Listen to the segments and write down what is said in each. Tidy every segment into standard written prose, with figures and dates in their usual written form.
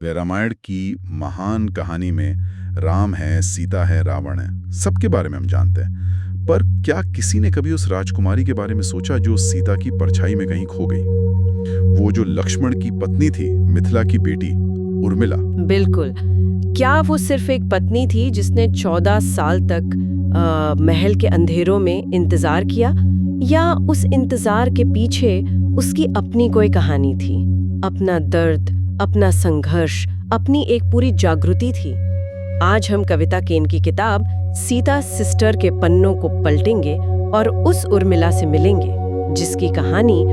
रामायण की महान कहानी में राम है, सीता है, रावण है, सबके बारे में हम जानते हैं। पर क्या किसी ने कभी उस राजकुमारी के बारे में सोचा जो सीता की परछाई में कहीं खो गई? वो जो लक्ष्मण की पत्नी थी, मिथिला की बेटी उर्मिला। बिल्कुल। क्या वो सिर्फ एक पत्नी थी जिसने 14 साल तक महल के अंधेरों में इंतजार किया, या उस इंतजार के पीछे उसकी अपनी कोई कहानी थी, अपना दर्द, अपना संघर्ष, अपनी एक पूरी जागृति थी? आज हम कविता केन की किताब सीता सिस्टर के पन्नों को पलटेंगे और उस उर्मिला से मिलेंगे जिसकी कहानी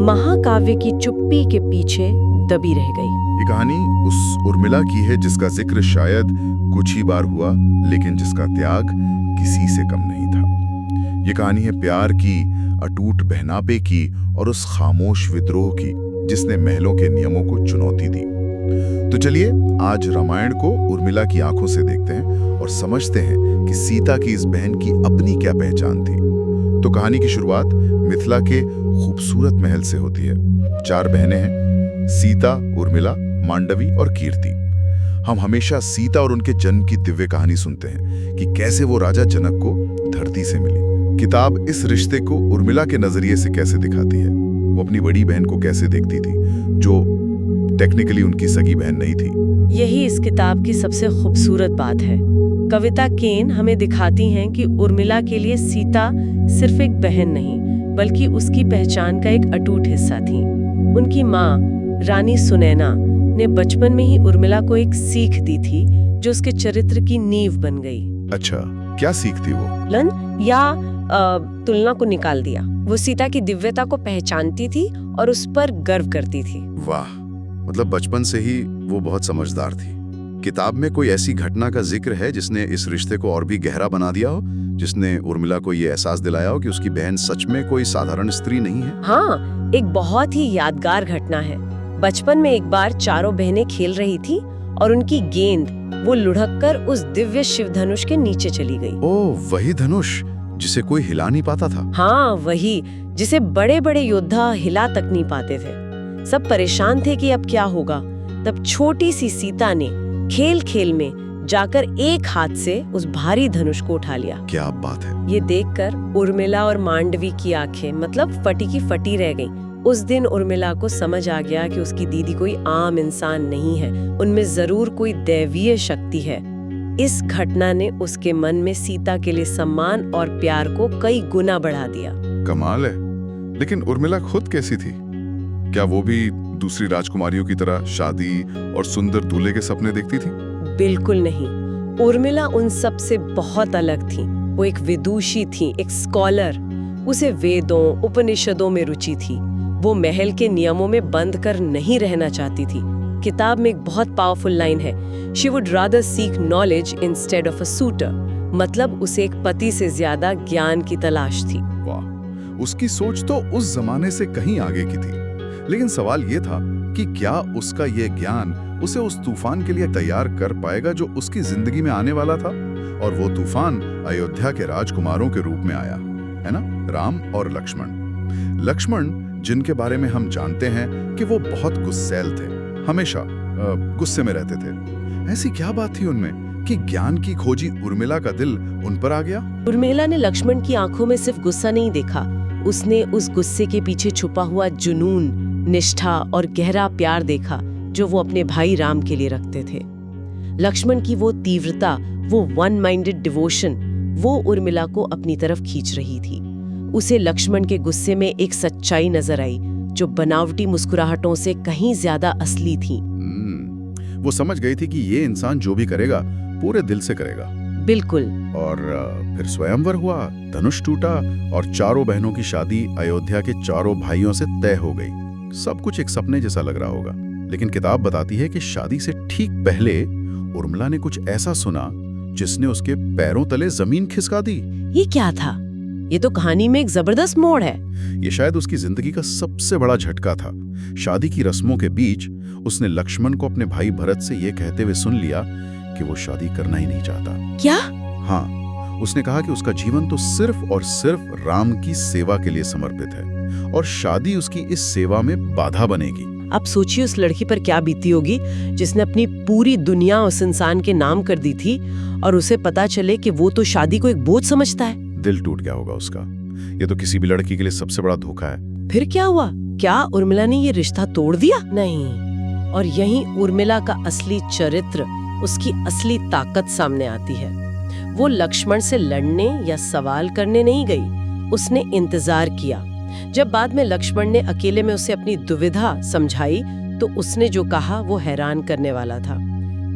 महाकाव्य की चुप्पी के पीछे दबी रह गई। ये कहानी उस उर्मिला की है जिसका जिक्र शायद कुछ ही बार हुआ, लेकिन जिसका त्याग किसी से कम नहीं था। ये कहानी है प्यार की, अटूट बहनापे की और उस खामोश विद्रोह की जिसने महलों के नियमों को चुनौती दी। तो चलिए आज रामायण को उर्मिला की आंखों से देखते हैं और समझते हैं कि सीता की इस बहन की अपनी क्या पहचान थी। तो कहानी की शुरुआत मिथिला के खूबसूरत महल से होती है। 4 बहनें हैं, सीता, उर्मिला, मांडवी और कीर्ति। हम हमेशा सीता और उनके जन्म की दिव्य कहानी सुनते हैं कि कैसे वो राजा जनक को धरती से मिली। किताब इस रिश्ते को उर्मिला के नजरिए से कैसे दिखाती है। वो अपनी बड़ी बहन को कैसे देखती थी, जो टेक्निकली उनकी सगी बहन नहीं थी। यही इस किताब की सबसे खूबसूरत बात है। कविता केन हमें दिखाती हैं कि उर्मिला के लिए सीता सिर्फ एक बहन नहीं, बल्कि उसकी पहचान का एक अटूट हिस्सा थी। उनकी माँ रानी सुनैना ने बचपन में ही उर्मिला को एक सीख दी थी जो उसके चरित्र की नींव बन गई। अच्छा, क्या सीख थी वो? तुलना को निकाल दिया। वो सीता की दिव्यता को पहचानती थी और उस पर गर्व करती थी। वाह, मतलब बचपन से ही वो बहुत समझदार थी। किताब में कोई ऐसी घटना का जिक्र है जिसने इस रिश्ते को और भी गहरा बना दिया हो, जिसने उर्मिला को ये एहसास दिलाया हो कि उसकी बहन सच में कोई साधारण स्त्री नहीं है? हाँ, एक बहुत ही यादगार घटना है। बचपन में एक बार चारों बहनें खेल रही थी और उनकी गेंद वो लुढ़ककर उस दिव्य शिव धनुष के नीचे चली गई। ओह, वही धनुष जिसे कोई हिला नहीं पाता था। हाँ, वही जिसे बड़े बड़े योद्धा हिला तक नहीं पाते थे। सब परेशान थे कि अब क्या होगा। तब छोटी सी सीता ने खेल खेल में जाकर एक हाथ से उस भारी धनुष को उठा लिया। क्या बात है। ये देखकर उर्मिला और मांडवी की आंखें मतलब फटी की फटी रह गईं। उस दिन उर्मिला को समझ आ गया कि उसकी दीदी कोई आम इंसान नहीं है, उनमें जरूर कोई दैवीय शक्ति है। इस घटना ने उसके मन में सीता के लिए सम्मान और प्यार को कई गुना बढ़ा दिया। कमाल है। लेकिन उर्मिला खुद कैसी थी? क्या वो भी दूसरी राजकुमारियों की तरह शादी और सुंदर दूल्हे के सपने देखती थी? बिल्कुल नहीं। उर्मिला उन सब से बहुत अलग थी। वो एक विदुषी थी, एक स्कॉलर। उसे वेदों, उपनिषदों में रुचि थी। वो महल के नियमों में बंद कर नहीं रहना चाहती थी। किताब में एक बहुत पावरफुल लाइन है, She would rather seek knowledge instead of a suitor। मतलब उसे एक पति से ज्यादा ज्ञान की तलाश थी। वाह, उसकी सोच तो उस जमाने से कहीं आगे की थी। लेकिन सवाल ये था कि क्या उसका ये ज्ञान उसे उस तूफान के लिए तैयार कर पाएगा जो उसकी जिंदगी में आने वाला था? और वो तूफान अयोध्या के राजकुमारों के रूप में आया, है ना? राम और लक्ष्मण। लक्ष्मण जिनके बारे में हम जानते हैं कि वो बहुत गुस्सैल थे, हमेशा गुस्से में रहते थे। ऐसी क्या बात थी उनमें कि ज्ञान की खोजी उर्मिला का दिल उन पर आ गया? उर्मिला ने लक्ष्मण की आंखों में सिर्फ गुस्सा नहीं देखा, उसने उस गुस्से के पीछे छुपा हुआ जुनून, निष्ठा और गहरा प्यार देखा जो वो अपने भाई राम के लिए रखते थे। लक्ष्मण की वो तीव्रता, वो वन माइंडेड डिवोशन, वो उर्मिला को अपनी तरफ खींच रही थी। उसे लक्ष्मण के गुस्से में एक सच्चाई नजर आई जो बनावटी मुस्कुराहटों से कहीं ज्यादा असली थी। वो समझ गई थी कि ये इंसान जो भी करेगा पूरे दिल से करेगा। बिल्कुल। और फिर स्वयंवर हुआ, धनुष टूटा और चारों बहनों की शादी अयोध्या के चारों भाइयों से तय हो गई। सब कुछ एक सपने जैसा लग रहा होगा, लेकिन किताब बताती है कि शादी से ठीक पहले उर्मिला ने कुछ ऐसा सुना जिसने उसके पैरों तले जमीन खिसका दी। ये क्या था? ये तो कहानी में एक जबरदस्त मोड़ है। ये शायद उसकी जिंदगी का सबसे बड़ा झटका था। शादी की रस्मों के बीच उसने लक्ष्मण को अपने भाई भरत से ये कहते हुए सुन लिया कि वो शादी करना ही नहीं चाहता। क्या? हाँ, उसने कहा कि उसका जीवन तो सिर्फ और सिर्फ राम की सेवा के लिए समर्पित है और शादी उसकी इस सेवा में बाधा बनेगी। आप सोचिए उस लड़की पर क्या बीती होगी जिसने अपनी पूरी दुनिया उस इंसान के नाम कर दी थी और उसे पता चले कि वो तो शादी को एक बोझ समझता है। दिल टूट गया होगा उसका। ये तो किसी भी लड़की के लिए सबसे बड़ा धोखा है। फिर क्या हुआ? क्या उर्मिला ने ये रिश्ता तोड़ दिया? नहीं। और यहीं उर्मिला का असली चरित्र, उसकी असली ताकत सामने आती है। वो लक्ष्मण से लड़ने या सवाल करने नहीं गई, उसने इंतजार किया। जब बाद में लक्ष्मण ने अकेले में उसे अपनी दुविधा समझाई तो उसने जो कहा वो हैरान करने वाला था।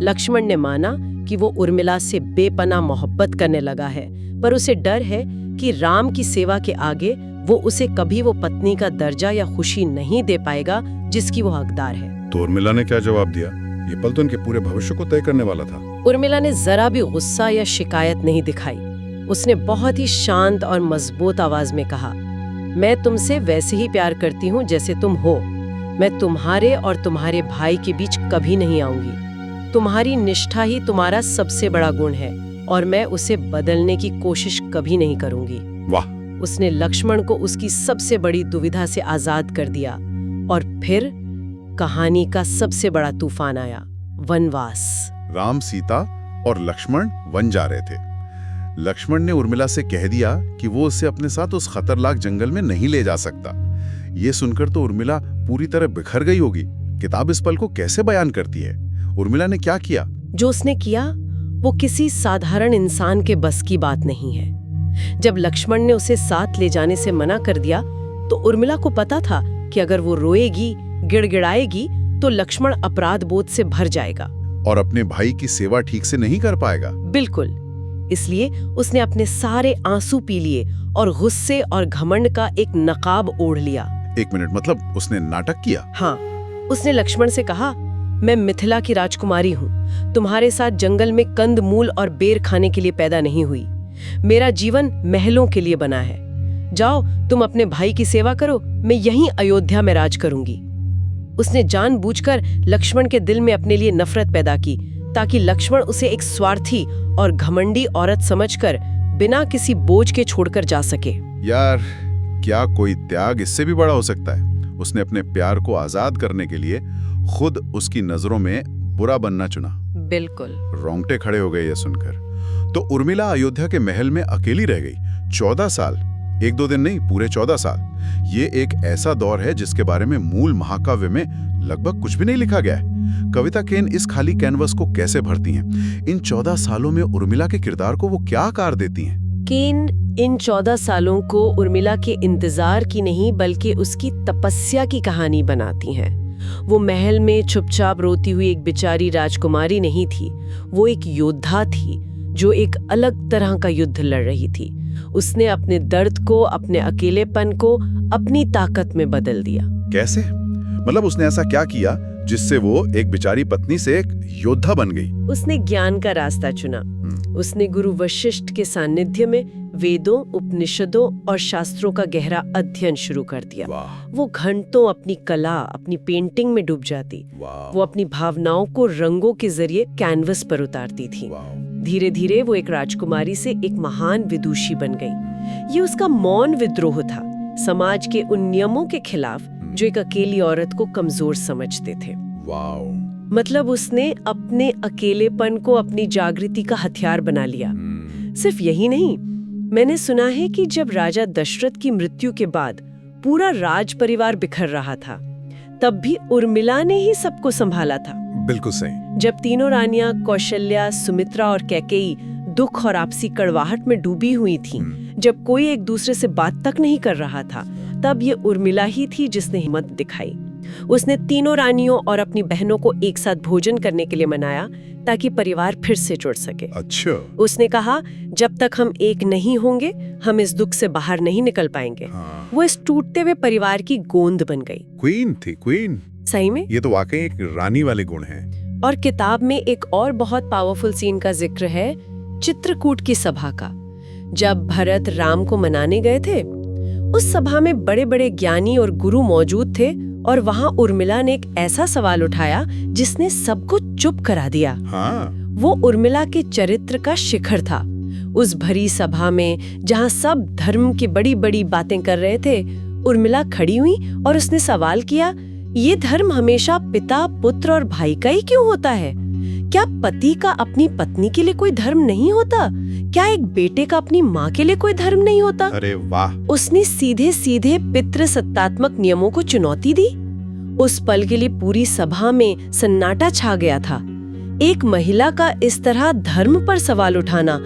लक्ष्मण ने माना कि वो उर्मिला से बेपनाह मोहब्बत करने लगा है, पर उसे डर है कि राम की सेवा के आगे वो उसे कभी वो पत्नी का दर्जा या खुशी नहीं दे पाएगा जिसकी वो हकदार है। तो उर्मिला ने क्या जवाब दिया? ये पल तो उनके पूरे भविष्य को तय करने वाला था। उर्मिला ने जरा भी गुस्सा या शिकायत नहीं दिखाई। उसने बहुत ही शांत और मजबूत आवाज में कहा, मैं तुमसे वैसे ही प्यार करती हूँ जैसे तुम हो। मैं तुम्हारे और तुम्हारे भाई के बीच कभी नहीं आऊंगी। तुम्हारी निष्ठा ही तुम्हारा सबसे बड़ा गुण है और मैं उसे बदलने की कोशिश कभी नहीं करूंगी। वाह! उसने लक्ष्मण को उसकी सबसे बड़ी दुविधा से आजाद कर दिया और फिर कहानी का सबसे बड़ा तूफान आया, वनवास। राम, सीता और लक्ष्मण वन जा रहे थे। लक्ष्मण ने उर्मिला से कह दिया कि वो उसे अपने साथ उस खतरनाक जंगल में नहीं ले जा सकता। ये सुनकर तो उर्मिला पूरी तरह बिखर गई होगी। किताब इस पल को कैसे बयान करती है? उर्मिला ने क्या किया? जो उसने किया वो किसी साधारण इंसान के बस की बात नहीं है। जब लक्ष्मण ने उसे साथ ले जाने से मना कर दिया तो उर्मिला को पता था कि अगर वो रोएगी, गिड़गिड़ाएगी तो लक्ष्मण अपराध बोध से भर जाएगा और अपने भाई की सेवा ठीक से नहीं कर पाएगा। बिल्कुल। इसलिए उसने अपने सारे आंसू पी लिए और गुस्से और घमंड का एक नकाब ओढ़ लिया। एक मिनट, मतलब उसने नाटक किया? हाँ, उसने लक्ष्मण से कहा, मैं मिथिला की राजकुमारी हूँ। तुम्हारे साथ जंगल में कंद मूल और बेर खाने के लिए पैदा नहीं हुई। मेरा जीवन महलों के लिए बना है। जाओ, तुम अपने भाई की सेवा करो, मैं यहीं अयोध्या में राज करूंगी। उसने जानबूझकर लक्ष्मण के दिल में अपने लिए नफरत पैदा की ताकि लक्ष्मण उसे एक स्वार्थी और घमंडी औरत समझकर बिना किसी बोझ के छोड़कर जा सके। यार, क्या कोई त्याग इससे भी बड़ा हो सकता है? उसने अपने प्यार को आजाद करने के लिए खुद उसकी नजरों में बुरा बनना चुना। बिल्कुल। रोंगटे खड़े हो गए ये सुनकर। तो उर्मिला अयोध्या के महल में अकेली रह गई 14 साल। 1-2 दिन नहीं, पूरे 14 साल। ये एक ऐसा दौर है जिसके बारे में मूल महाकाव्य में लगभग कुछ भी नहीं लिखा गया है। कविता केन इस खाली कैनवस को कैसे भरती हैं? इन 14 सालों में उर्मिला के किरदार को वो क्या आकार देती हैं? केन इन 14 सालों को उर्मिला के इंतजार की नहीं बल्कि उसकी तपस्या की कहानी बनाती हैं। वो महल में चुपचाप रोती हुई एक बेचारी राजकुमारी नहीं थी, वो एक योद्धा थी जो एक अलग तरह का युद्ध लड़ रही थी। उसने अपने दर्द को, अपने अकेलेपन को अपनी ताकत में बदल दिया। कैसे? मतलब उसने ऐसा क्या किया जिससे वो एक बेचारी पत्नी से एक योद्धा बन गई? उसने ज्ञान का रास्ता चुना। उसने गुरु वशिष्ठ के सानिध्य में वेदों, उपनिषदों और शास्त्रों का गहरा अध्ययन शुरू कर दिया। वो घंटों अपनी कला, अपनी पेंटिंग में डूब जाती। वो अपनी भावनाओं को रंगों के जरिए कैनवस पर उतारती थी। धीरे धीरे वो एक राजकुमारी से एक महान विदुषी बन गई। ये उसका मौन विद्रोह था, समाज के उन नियमों के खिलाफ जो एक अकेली औरत को कमजोर समझते थे। मतलब उसने अपने अकेलेपन को अपनी जागृति का हथियार बना लिया। सिर्फ यही नहीं, मैंने सुना है कि जब राजा दशरथ की मृत्यु के बाद पूरा राज परिवार बिखर रहा था, तब भी उर्मिला ने ही सबको संभाला था। बिल्कुल सही। जब तीनों रानियां कौशल्या, सुमित्रा और कैकेयी दुख और आपसी कड़वाहट में डूबी हुई थीं, जब कोई एक दूसरे से बात तक नहीं कर रहा था, तब ये उर्मिला ही थी जिसने हिम्मत दिखाई। उसने तीनों रानियों और अपनी बहनों को एक साथ भोजन करने के लिए मनाया ताकि परिवार फिर से जुड़ सके। अच्छा। उसने कहा, जब तक हम एक नहीं होंगे हम इस दुख से बाहर नहीं निकल पाएंगे। वो इस टूटते हुए परिवार की गोंद बन गई। क्वीन थी, क्वीन। सही में ये तो वाकई एक रानी वाले गुण हैं। और किताब में एक और बहुत पावरफुल सीन का जिक्र है, चित्रकूट की सभा का। जब भरत राम को मनाने गए थे, उस सभा में बड़े बड़े ज्ञानी और गुरु मौजूद थे और वहां उर्मिला ने एक ऐसा सवाल उठाया जिसने सबको चुप करा दिया। वो उर्मिला के चरित्र का शिखर था। उस भरी सभा में जहां सब धर्म की बड़ी बड़ी बातें कर रहे थे, उर्मिला खड़ी हुई और उसने सवाल किया, ये धर्म हमेशा पिता, पुत्र और भाई का ही क्यों होता है? क्या पति का अपनी पत्नी के लिए कोई धर्म नहीं होता? क्या एक बेटे का अपनी माँ के लिए कोई धर्म नहीं होता? अरे वाह! उसने सीधे सीधे पितृसत्तात्मक नियमों को चुनौती दी। उस पल के लिए पूरी सभा में सन्नाटा छा गया था। एक महिला का इस तरह धर्म पर सवाल उठाना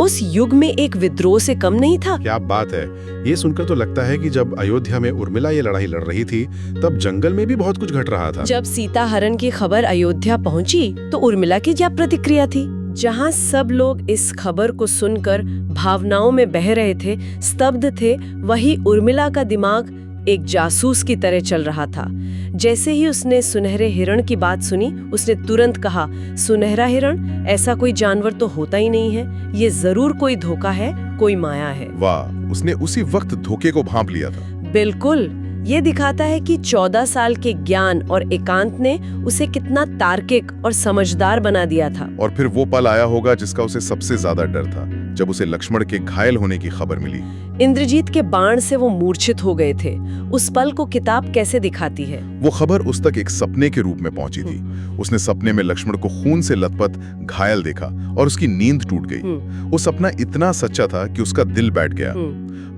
उस युग में एक विद्रोह से कम नहीं था। क्या बात है! ये सुनकर तो लगता है कि जब अयोध्या में उर्मिला ये लड़ाई लड़ रही थी, तब जंगल में भी बहुत कुछ घट रहा था। जब सीता हरण की खबर अयोध्या पहुंची, तो उर्मिला की क्या प्रतिक्रिया थी? जहां सब लोग इस खबर को सुनकर भावनाओं में बह रहे थे, स्तब्ध थे, वही उर्मिला का दिमाग एक जासूस की तरह चल रहा था। जैसे ही उसने सुनहरे हिरण की बात सुनी, उसने तुरंत कहा, सुनहरा हिरण? ऐसा कोई जानवर तो होता ही नहीं है। ये जरूर कोई धोखा है, कोई माया है। वाह! उसने उसी वक्त धोखे को भांप लिया था। बिल्कुल। ये दिखाता है कि 14 साल के ज्ञान और एकांत ने उसे कितना तार्किक और समझदार बना दिया था। और फिर वो पल आया होगा जिसका उसे सबसे ज्यादा डर था, जब उसे लक्ष्मण के घायल होने की खबर मिली। इंद्रजीत के बाण से वो मूर्छित हो गए थे। उस पल को किताब कैसे दिखाती है? वो खबर उस तक एक सपने के रूप में पहुंची थी। उसने सपने में लक्ष्मण को खून से लथपथ घायल देखा और उसकी नींद टूट गई। वो सपना इतना सच्चा था कि उसका दिल बैठ गया।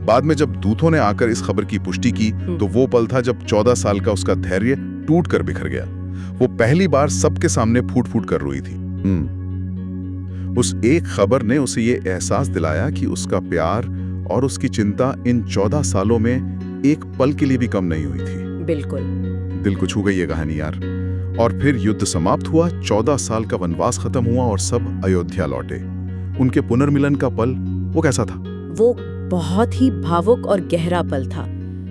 बाद में जब दूतों ने आकर इस खबर की पुष्टि की, तो वो पल था जब 14 साल का उसका धैर्य टूट कर बिखर गया। वो पहली बार सबके सामने फूट फूट कर रोई थी। उस एक खबर ने उसे ये एहसास दिलाया कि उसका प्यार और उसकी चिंता इन 14 सालों में एक पल के लिए भी कम नहीं हुई थी। बिल्कुल। दिल को छू गई ये कहानी यार। और फिर युद्ध समाप्त हुआ, 14 साल का वनवास खत्म हुआ और सब अयोध्या लौटे। उनके पुनर्मिलन का पल वो कैसा था? वो बहुत ही भावुक और गहरा पल था।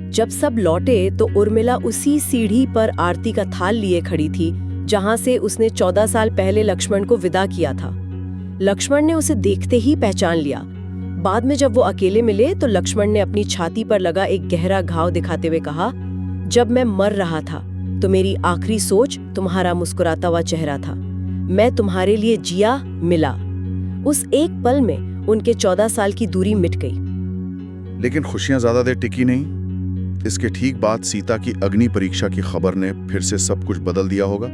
जब सब लौटे तो उर्मिला उसी सीढ़ी पर आरती का थाल लिए खड़ी थी, जहां से उसने 14 साल पहले लक्ष्मण को विदा किया था। लक्ष्मण ने उसे देखते ही पहचान लिया। बाद में जब वो अकेले मिले तो लक्ष्मण ने अपनी छाती पर लगा एक गहरा घाव दिखाते हुए कहा, जब मैं मर रहा था तो मेरी आखिरी सोच तुम्हारा मुस्कुराता हुआ चेहरा था। मैं तुम्हारे लिए जिया, मिला। उस एक पल में उनके 14 साल की दूरी मिट गई। लेकिन खुशियां ज्यादा देर टिकी नहीं। इसके ठीक बाद सीता की अग्नि परीक्षा की खबर ने फिर से सब कुछ बदल दिया होगा।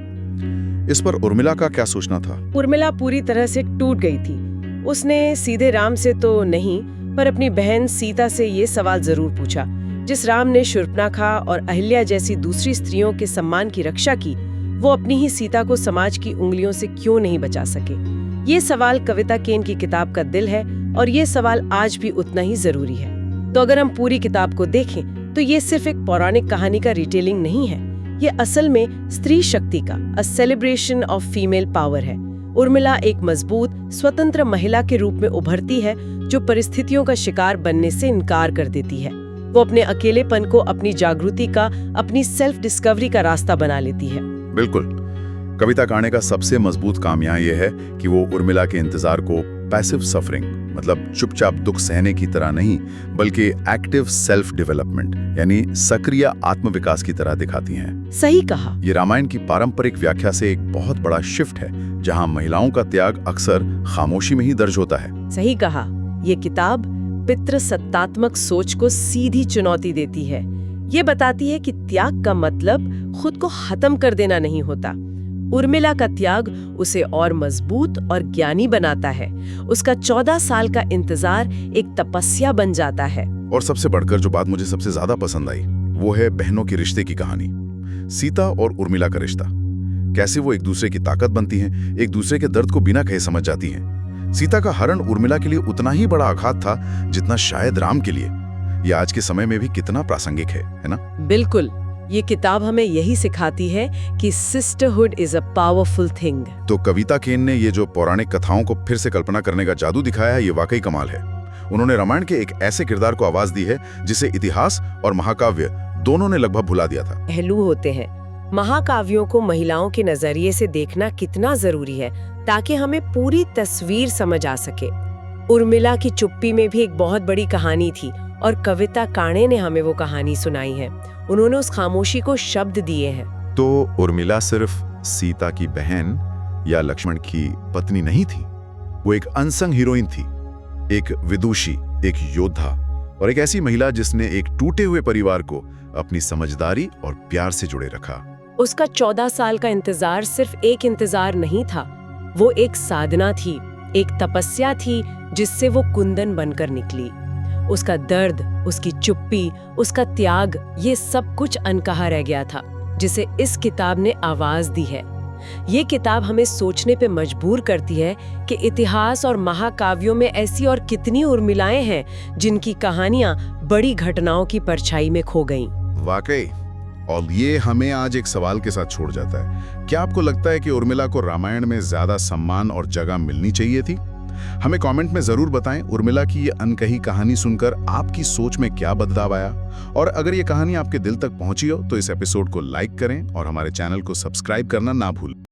इस पर उर्मिला का क्या सोचना था? उर्मिला पूरी तरह से टूट गई थी। उसने सीधे राम से तो नहीं, पर अपनी बहन सीता से ये सवाल जरूर पूछा। जिस राम ने शूर्पणखा और अहिल्या जैसी दूसरी स्त्रियों के सम्मान की रक्षा की, वो अपनी ही सीता को समाज की उंगलियों से क्यों नहीं बचा सके? ये सवाल कविता केन की किताब का दिल है और ये सवाल आज भी उतना ही जरूरी है। तो अगर हम पूरी किताब को देखें तो ये सिर्फ एक पौराणिक कहानी का रिटेलिंग नहीं है। ये असल में स्त्री शक्ति का a celebration of female power है। उर्मिला एक मजबूत, स्वतंत्र महिला के रूप में उभरती है, जो परिस्थितियों का शिकार बनने से इनकार कर देती है। वो अपने अकेलेपन को अपनी जागृति का, अपनी सेल्फ डिस्कवरी का रास्ता बना लेती है। बिल्कुल। कविता काने का सबसे मजबूत काम यहाँ यह है कि वो उर्मिला के इंतजार को पैसिव सफरिंग, मतलब चुपचाप दुख सहने की तरह नहीं, बल्कि एक्टिव सेल्फ डेवलपमेंट यानी सक्रिय आत्मविकास की तरह दिखाती हैं। सही कहा। ये रामायण की पारंपरिक व्याख्या से एक बहुत बड़ा शिफ्ट है, जहां महिलाओं का त्याग अक्सर खामोशी में ही दर्ज होता है। सही कहा। ये किताब पितृसत्तात्मक सोच को सीधी चुनौती देती है। ये बताती है कि त्याग का मतलब खुद को खत्म कर देना नहीं होता। उर्मिला का त्याग उसे और मजबूत और ज्ञानी बनाता है। उसका 14 साल का इंतजार एक तपस्या बन जाता है। और सबसे बढ़कर जो बात मुझे सबसे ज्यादा पसंद आई, वो है बहनों के रिश्ते की कहानी। सीता और उर्मिला का रिश्ता, कैसे वो एक दूसरे की ताकत बनती हैं, एक दूसरे के दर्द को बिना कहे समझ जाती हैं। सीता का हरण उर्मिला के लिए उतना ही बड़ा आघात था जितना शायद राम के लिए। ये आज के समय में भी कितना प्रासंगिक है ना? बिल्कुल। ये किताब हमें यही सिखाती है कि sisterhood is a powerful thing. तो कविता केन ने ये जो पौराणिक कथाओं को फिर से कल्पना करने का जादू दिखाया है, ये वाकई कमाल है। उन्होंने रामायण के एक ऐसे किरदार को आवाज दी है जिसे इतिहास और महाकाव्य दोनों ने लगभग भुला दिया था। पहलू होते हैं। महाकाव्यों को महिलाओं के नजरिए से देखना कितना जरूरी है, ताकि हमें पूरी तस्वीर समझ आ सके। उर्मिला की चुप्पी में भी एक बहुत बड़ी कहानी थी और कविता काणे ने हमें वो कहानी सुनाई है। उन्होंने उस खामोशी को शब्द दिए हैं। तो उर्मिला सिर्फ सीता की बहन या लक्ष्मण की पत्नी नहीं थी, वो एक अनसंग हीरोइन थी, एक विदुषी, एक योद्धा और एक ऐसी महिला जिसने एक टूटे हुए परिवार को अपनी समझदारी और प्यार से जुड़े रखा। उसका 14 साल का इंतजार सिर्फ एक इंतजार नहीं था, वो एक साधना थी, एक तपस्या थी जिससे वो कुंदन बनकर निकली। उसका दर्द, उसकी चुप्पी, उसका त्याग, ये सब कुछ अनकहा रह गया था, जिसे इस किताब ने आवाज दी है। ये किताब हमें सोचने पे मजबूर करती है कि इतिहास और महाकाव्यों में ऐसी और कितनी उर्मिलाएं हैं जिनकी कहानियां बड़ी घटनाओं की परछाई में खो गईं। वाकई। और ये हमें आज एक सवाल के साथ छोड़ जाता है। क्या आपको लगता है कि उर्मिला को रामायण में ज्यादा सम्मान और जगह मिलनी चाहिए थी? हमें कमेंट में जरूर बताएं उर्मिला की ये अनकही कहानी सुनकर आपकी सोच में क्या बदलाव आया। और अगर ये कहानी आपके दिल तक पहुंची हो तो इस एपिसोड को लाइक करें और हमारे चैनल को सब्सक्राइब करना ना भूलें।